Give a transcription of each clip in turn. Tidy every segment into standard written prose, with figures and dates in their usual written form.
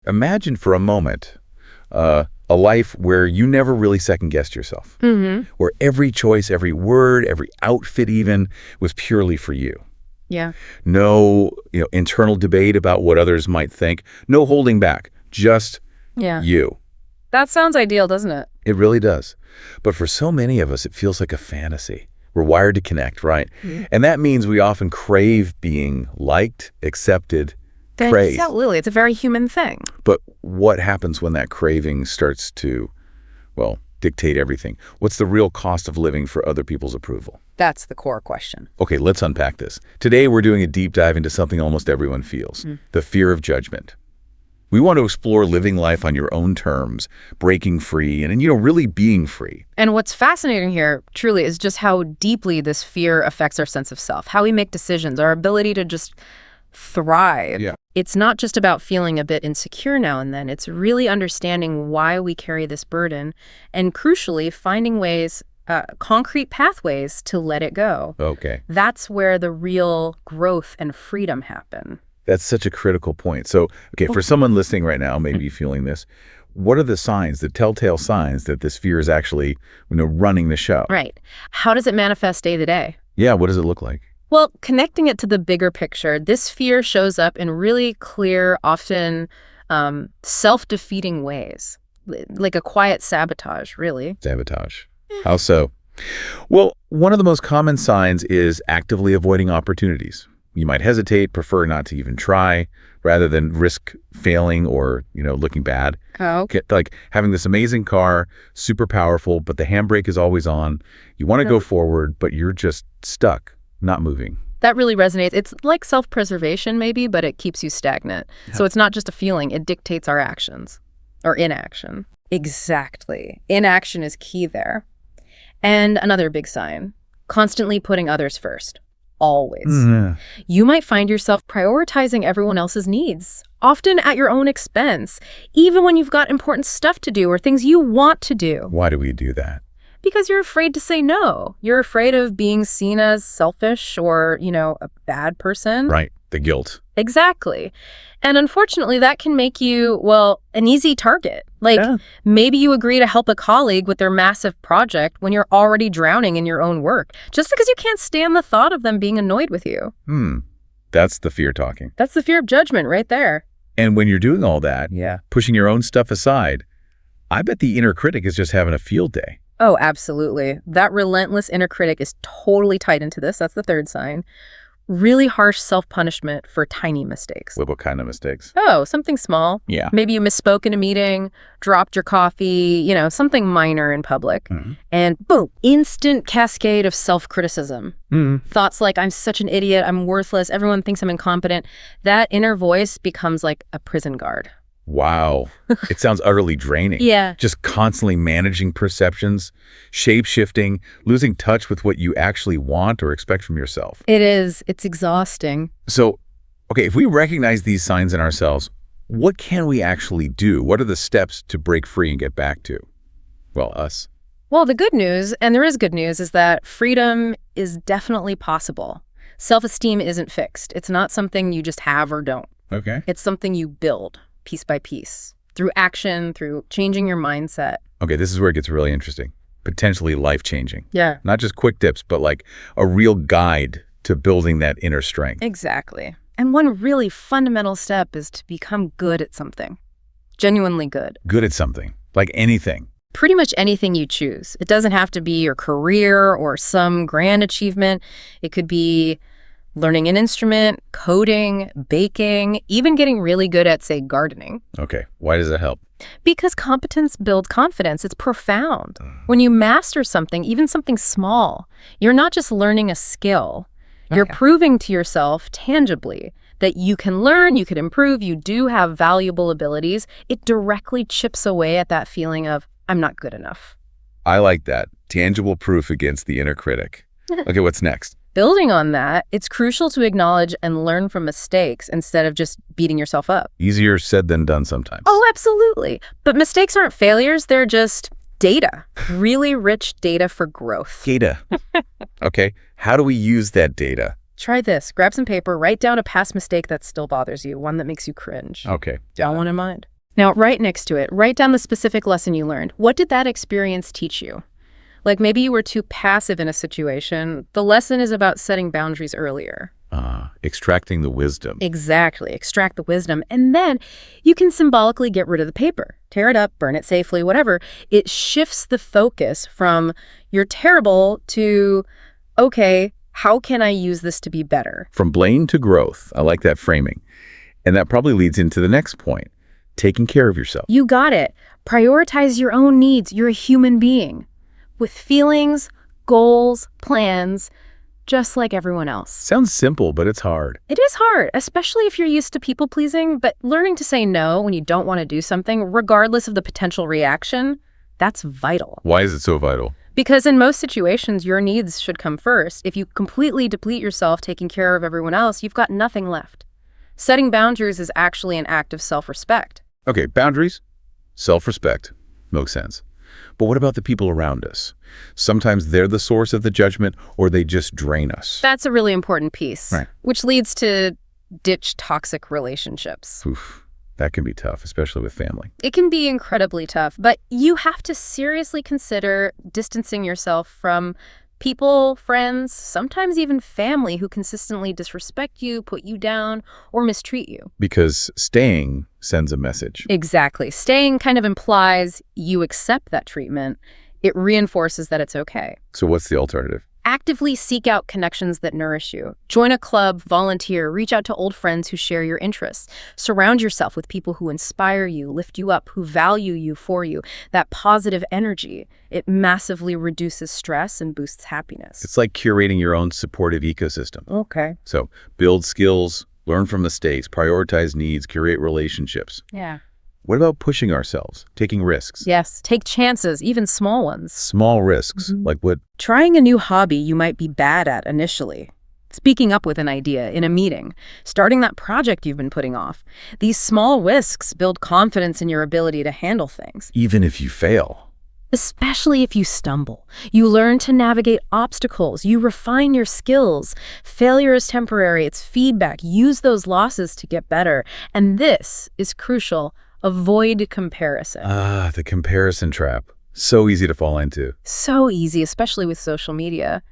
Imagine for a moment a life where you never really second-guessed yourself, where every choice, every word, every outfit even was purely for you. Yeah. No, internal debate about what others might think. No holding back. Just Yeah. you. That sounds ideal, doesn't it? It really does. But for so many of us, it feels like a fantasy. We're wired to connect, right? And that means we often crave being liked, accepted, praised. Absolutely. It's a very human thing. But what happens when that craving starts to, well, dictate everything? What's the real cost of living for other people's approval? That's the core question. Okay, let's unpack this. Today, we're doing a deep dive into something almost everyone feels, the fear of judgment. We want to explore living life on your own terms, breaking free, and really being free. And what's fascinating here, truly, is just how deeply this fear affects our sense of self, how we make decisions, our ability to just thrive. Yeah. It's not just about feeling a bit insecure now and then. It's really understanding why we carry this burden and, crucially, finding ways, concrete pathways to let it go. Okay. That's where the real growth and freedom happen. That's such a critical point. So, okay, for someone listening right now, maybe feeling this, what are the signs, the telltale signs that this fear is actually, running the show? Right. How does it manifest day to day? Yeah, what does it look like? Well, connecting it to the bigger picture, this fear shows up in really clear, often self-defeating ways, like a quiet sabotage, really. Sabotage. How so? Well, one of the most common signs is actively avoiding opportunities. You might hesitate, prefer not to even try, rather than risk failing or, looking bad. Oh. Like having this amazing car, super powerful, but the handbrake is always on. You want to go forward, but you're just stuck, not moving. That really resonates. It's like self-preservation maybe, but it keeps you stagnant. Yeah. So it's not just a feeling, it dictates our actions or inaction. Exactly. Inaction is key there. And another big sign, constantly putting others first. Always. You might find yourself prioritizing everyone else's needs, often at your own expense, even when you've got important stuff to do or things you want to do. Why do we do that? Because you're afraid to say no. You're afraid of being seen as selfish or, a bad person. Right. The guilt. Exactly. And unfortunately, that can make you, an easy target. Maybe you agree to help a colleague with their massive project when you're already drowning in your own work, just because you can't stand the thought of them being annoyed with you. That's the fear talking. That's the fear of judgment right there. And when you're doing all that, pushing your own stuff aside, I bet the inner critic is just having a field day. Oh, absolutely. That relentless inner critic is totally tied into this. That's the third sign. Really harsh self-punishment for tiny mistakes. What kind of mistakes? Oh, something small. Yeah. Maybe you misspoke in a meeting, dropped your coffee, something minor in public. And boom, instant cascade of self-criticism. Thoughts like, I'm such an idiot, I'm worthless, everyone thinks I'm incompetent. That inner voice becomes like a prison guard. Wow. It sounds utterly draining. Yeah. Just constantly managing perceptions, shape-shifting, losing touch with what you actually want or expect from yourself. It is. It's exhausting. So, okay, if we recognize these signs in ourselves, what can we actually do? What are the steps to break free and get back to, us? Well, the good news, and there is good news, is that freedom is definitely possible. Self-esteem isn't fixed. It's not something you just have or don't. Okay. It's something you build. Piece by piece, through action, through changing your mindset. Okay, this is where it gets really interesting. Potentially life-changing. Yeah. Not just quick tips, but like a real guide to building that inner strength. Exactly. And one really fundamental step is to become good at something. Genuinely good. Good at something. Like anything. Pretty much anything you choose. It doesn't have to be your career or some grand achievement. It could be learning an instrument, coding, baking, even getting really good at, say, gardening. Okay. Why does that help? Because competence builds confidence. It's profound. When you master something, even something small, you're not just learning a skill. You're proving to yourself tangibly that you can learn, you can improve, you do have valuable abilities. It directly chips away at that feeling of, I'm not good enough. I like that. Tangible proof against the inner critic. Okay, what's next? Building on that, it's crucial to acknowledge and learn from mistakes instead of just beating yourself up. Easier said than done sometimes. Oh, absolutely. But mistakes aren't failures. They're just data. Really rich data for growth. Data. Okay. How do we use that data? Try this. Grab some paper, write down a past mistake that still bothers you, one that makes you cringe. Okay. Got one in mind? Now, right next to it, write down the specific lesson you learned. What did that experience teach you? Like maybe you were too passive in a situation. The lesson is about setting boundaries earlier. Extracting the wisdom. Exactly. Extract the wisdom. And then you can symbolically get rid of the paper. Tear it up, burn it safely, whatever. It shifts the focus from you're terrible to, okay, how can I use this to be better? From blame to growth. I like that framing. And that probably leads into the next point, taking care of yourself. You got it. Prioritize your own needs. You're a human being with feelings, goals, plans, just like everyone else. Sounds simple, but it's hard. It is hard, especially if you're used to people pleasing, but learning to say no when you don't want to do something, regardless of the potential reaction, that's vital. Why is it so vital? Because in most situations, your needs should come first. If you completely deplete yourself taking care of everyone else, you've got nothing left. Setting boundaries is actually an act of self-respect. Okay, boundaries, self-respect, makes sense. But what about the people around us? Sometimes they're the source of the judgment, or they just drain us. That's a really important piece, Right. which leads to ditch toxic relationships. Oof, that can be tough, especially with family. It can be incredibly tough, but you have to seriously consider distancing yourself from people, friends, sometimes even family who consistently disrespect you, put you down, or mistreat you. Because staying sends a message. Exactly. Staying kind of implies you accept that treatment. It reinforces that it's okay. So what's the alternative? Actively seek out connections that nourish you. Join a club, volunteer, reach out to old friends who share your interests. Surround yourself with people who inspire you, lift you up, who value you for you. That positive energy, it massively reduces stress and boosts happiness. It's like curating your own supportive ecosystem. Okay. So build skills, learn from mistakes, prioritize needs, curate relationships. Yeah. What about pushing ourselves, taking risks? Yes. Take chances, even small ones. Small risks, like what? Trying a new hobby you might be bad at initially. Speaking up with an idea in a meeting. Starting that project you've been putting off. These small risks build confidence in your ability to handle things. Even if you fail. Especially if you stumble. You learn to navigate obstacles. You refine your skills. Failure is temporary. It's feedback. Use those losses to get better. And this is crucial. Avoid comparison. The comparison trap. So easy to fall into. So easy, especially with social media.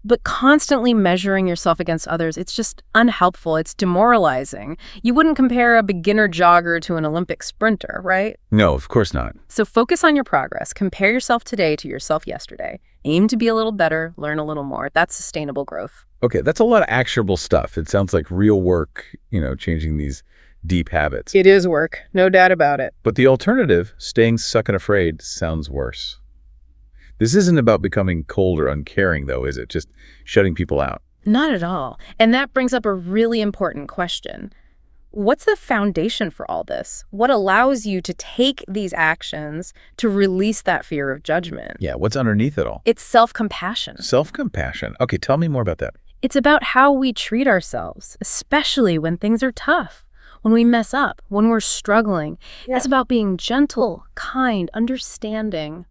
But constantly measuring yourself against others, it's just unhelpful. It's demoralizing. You wouldn't compare a beginner jogger to an Olympic sprinter, right? No, of course not. So focus on your progress. Compare yourself today to yourself yesterday. Aim to be a little better, learn a little more. That's sustainable growth. Okay, that's a lot of actionable stuff. It sounds like real work, changing these deep habits. It is work, no doubt about it. But the alternative, staying stuck and afraid, sounds worse. This isn't about becoming cold or uncaring, though, is it? Just shutting people out. Not at all. And that brings up a really important question. What's the foundation for all this? What allows you to take these actions to release that fear of judgment? Yeah, what's underneath it all? It's self-compassion. Self-compassion. Okay, tell me more about that. It's about how we treat ourselves, especially when things are tough. When we mess up, when we're struggling. Yeah. It's about being gentle, kind, understanding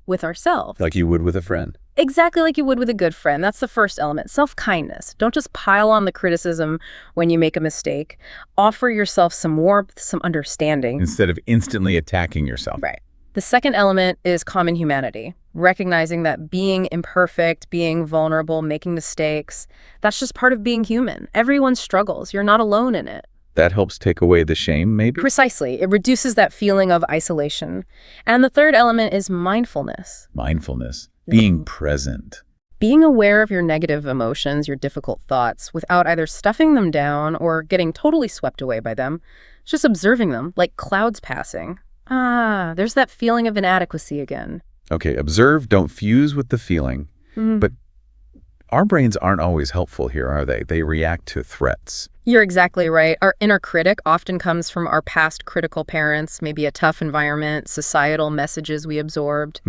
with ourselves. Like you would with a friend. Exactly like you would with a good friend. That's the first element. Self-kindness. Don't just pile on the criticism when you make a mistake. Offer yourself some warmth, some understanding. Instead of instantly attacking yourself. Right. The second element is common humanity. Recognizing that being imperfect, being vulnerable, making mistakes, that's just part of being human. Everyone struggles. You're not alone in it. That helps take away the shame, maybe? Precisely. It reduces that feeling of isolation. And the third element is mindfulness. Mindfulness. Being present. Being aware of your negative emotions, your difficult thoughts, without either stuffing them down or getting totally swept away by them. Just observing them, like clouds passing. There's that feeling of inadequacy again. Okay, observe, don't fuse with the feeling. But our brains aren't always helpful here, are they? They react to threats. You're exactly right. Our inner critic often comes from our past critical parents, maybe a tough environment, societal messages we absorbed,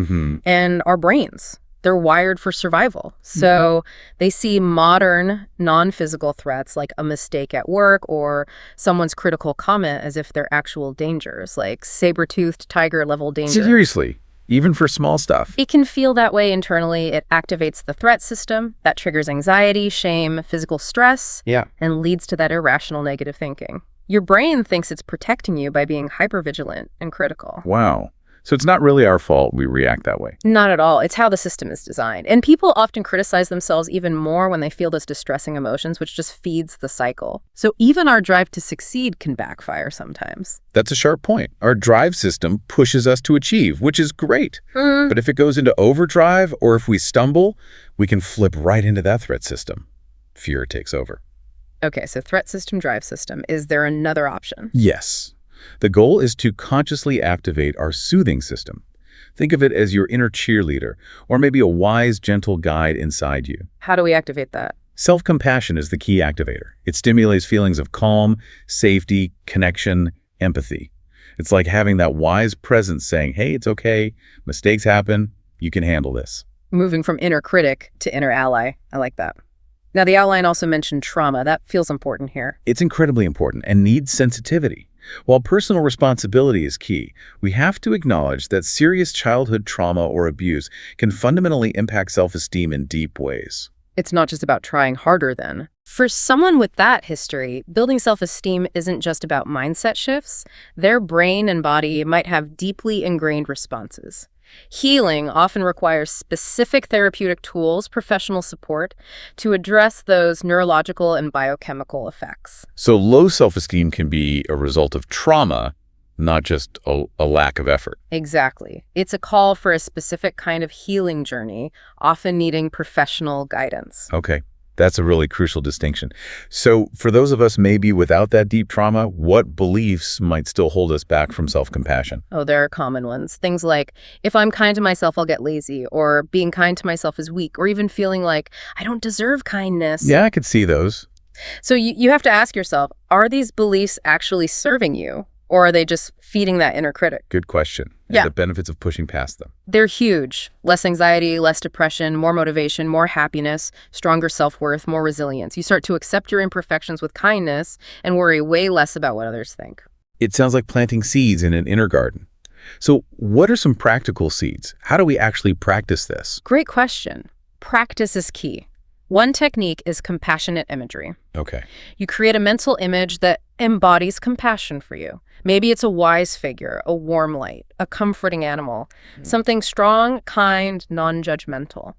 and our brains. They're wired for survival. So they see modern, non-physical threats like a mistake at work or someone's critical comment as if they're actual dangers, like saber-toothed tiger-level danger. Seriously, even for small stuff. It can feel that way internally. It activates the threat system. That triggers anxiety, shame, physical stress, Yeah. and leads to that irrational negative thinking. Your brain thinks it's protecting you by being hypervigilant and critical. Wow. So it's not really our fault we react that way. Not at all. It's how the system is designed. And people often criticize themselves even more when they feel those distressing emotions, which just feeds the cycle. So even our drive to succeed can backfire sometimes. That's a sharp point. Our drive system pushes us to achieve, which is great. But if it goes into overdrive or if we stumble, we can flip right into that threat system. Fear takes over. Okay, so threat system, drive system. Is there another option? Yes. The goal is to consciously activate our soothing system. Think of it as your inner cheerleader, or maybe a wise, gentle guide inside you. How do we activate that? Self-compassion is the key activator. It stimulates feelings of calm, safety, connection, empathy. It's like having that wise presence saying, hey, it's okay, mistakes happen, you can handle this. Moving from inner critic to inner ally. I like that. Now, the outline also mentioned trauma. That feels important here. It's incredibly important and needs sensitivity. While personal responsibility is key, we have to acknowledge that serious childhood trauma or abuse can fundamentally impact self-esteem in deep ways. It's not just about trying harder then. For someone with that history, building self-esteem isn't just about mindset shifts. Their brain and body might have deeply ingrained responses. Healing often requires specific therapeutic tools, professional support, to address those neurological and biochemical effects. So low self-esteem can be a result of trauma, not just a lack of effort. Exactly. It's a call for a specific kind of healing journey, often needing professional guidance. Okay, that's a really crucial distinction. So for those of us maybe without that deep trauma, what beliefs might still hold us back from self-compassion? Oh, there are common ones. Things like, if I'm kind to myself, I'll get lazy, or being kind to myself is weak, or even feeling like I don't deserve kindness. Yeah, I could see those. So you have to ask yourself, are these beliefs actually serving you, or are they just feeding that inner critic? Good question. And Yeah. the benefits of pushing past them. They're huge. Less anxiety, less depression, more motivation, more happiness, stronger self-worth, more resilience. You start to accept your imperfections with kindness and worry way less about what others think. It sounds like planting seeds in an inner garden. So what are some practical seeds? How do we actually practice this? Great question. Practice is key. One technique is compassionate imagery. Okay. You create a mental image that embodies compassion for you. Maybe it's a wise figure, a warm light, a comforting animal, something strong, kind, non-judgmental.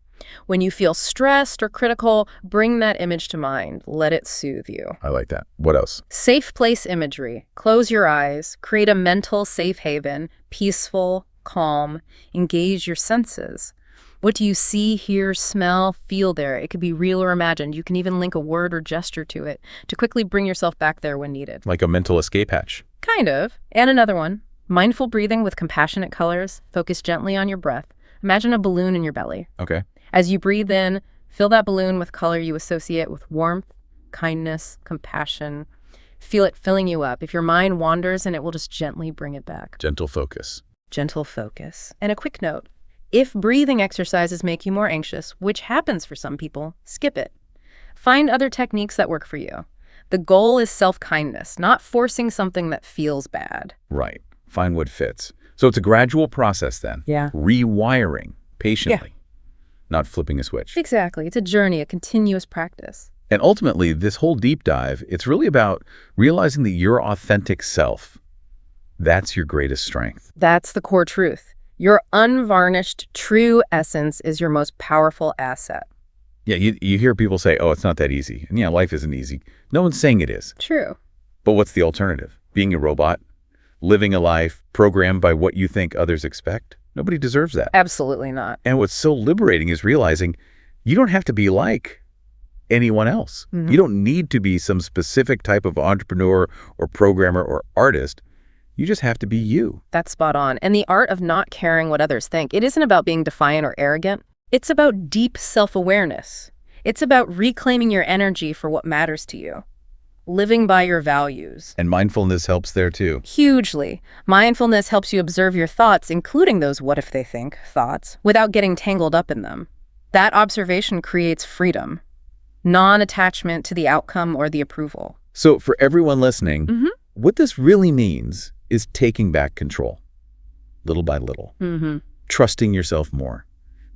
When you feel stressed or critical, bring that image to mind. Let it soothe you. I like that. What else? Safe place imagery. Close your eyes. Create a mental safe haven, peaceful, calm. Engage your senses. What do you see, hear, smell, feel there? It could be real or imagined. You can even link a word or gesture to it to quickly bring yourself back there when needed. Like a mental escape hatch. Kind of. And another one. Mindful breathing with compassionate colors. Focus gently on your breath. Imagine a balloon in your belly. Okay. As you breathe in, fill that balloon with color you associate with warmth, kindness, compassion. Feel it filling you up. If your mind wanders, and it will just gently bring it back. Gentle focus. Gentle focus. And a quick note. If breathing exercises make you more anxious, which happens for some people, skip it. Find other techniques that work for you. The goal is self-kindness, not forcing something that feels bad. Right. Find what fits. So it's a gradual process then. Yeah. Rewiring patiently, not flipping a switch. Exactly. It's a journey, a continuous practice. And ultimately, this whole deep dive, it's really about realizing that your authentic self, that's your greatest strength. That's the core truth. Your unvarnished, true essence is your most powerful asset. Yeah, you hear people say, oh, it's not that easy. And yeah, life isn't easy. No one's saying it is. True. But what's the alternative? Being a robot? Living a life programmed by what you think others expect? Nobody deserves that. Absolutely not. And what's so liberating is realizing you don't have to be like anyone else. You don't need to be some specific type of entrepreneur or programmer or artist. You just have to be you. That's spot on. And the art of not caring what others think, it isn't about being defiant or arrogant. It's about deep self-awareness. It's about reclaiming your energy for what matters to you. Living by your values. And mindfulness helps there too. Hugely. Mindfulness helps you observe your thoughts, including those what if they think thoughts, without getting tangled up in them. That observation creates freedom, non-attachment to the outcome or the approval. So for everyone listening, what this really means is taking back control, little by little, trusting yourself more,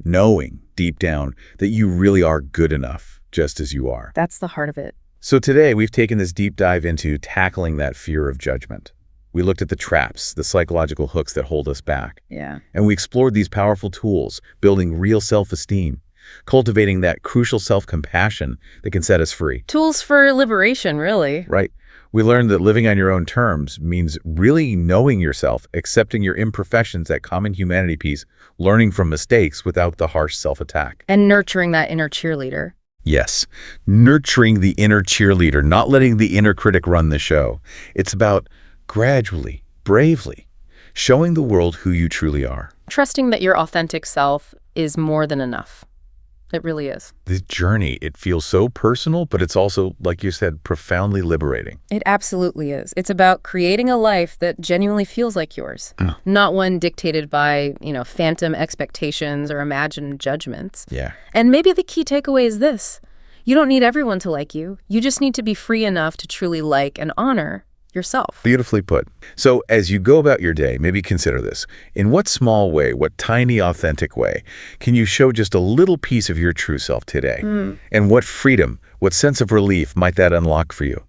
knowing deep down that you really are good enough just as you are. That's the heart of it. So today we've taken this deep dive into tackling that fear of judgment. We looked at the traps, the psychological hooks that hold us back. Yeah. And we explored these powerful tools, building real self-esteem, cultivating that crucial self-compassion that can set us free. Tools for liberation, really. Right? We learned that living on your own terms means really knowing yourself, accepting your imperfections, that common humanity piece, learning from mistakes without the harsh self-attack. And nurturing that inner cheerleader. Yes, nurturing the inner cheerleader, not letting the inner critic run the show. It's about gradually, bravely, showing the world who you truly are. Trusting that your authentic self is more than enough. It really is. This journey, it feels so personal, but it's also, like you said, profoundly liberating. It absolutely is. It's about creating a life that genuinely feels like yours, not one dictated by, phantom expectations or imagined judgments. Yeah. And maybe the key takeaway is this. You don't need everyone to like you. You just need to be free enough to truly like and honor yourself. Beautifully put. So as you go about your day, maybe consider this. In what small way, what tiny, authentic way, can you show just a little piece of your true self today? And what freedom, what sense of relief might that unlock for you?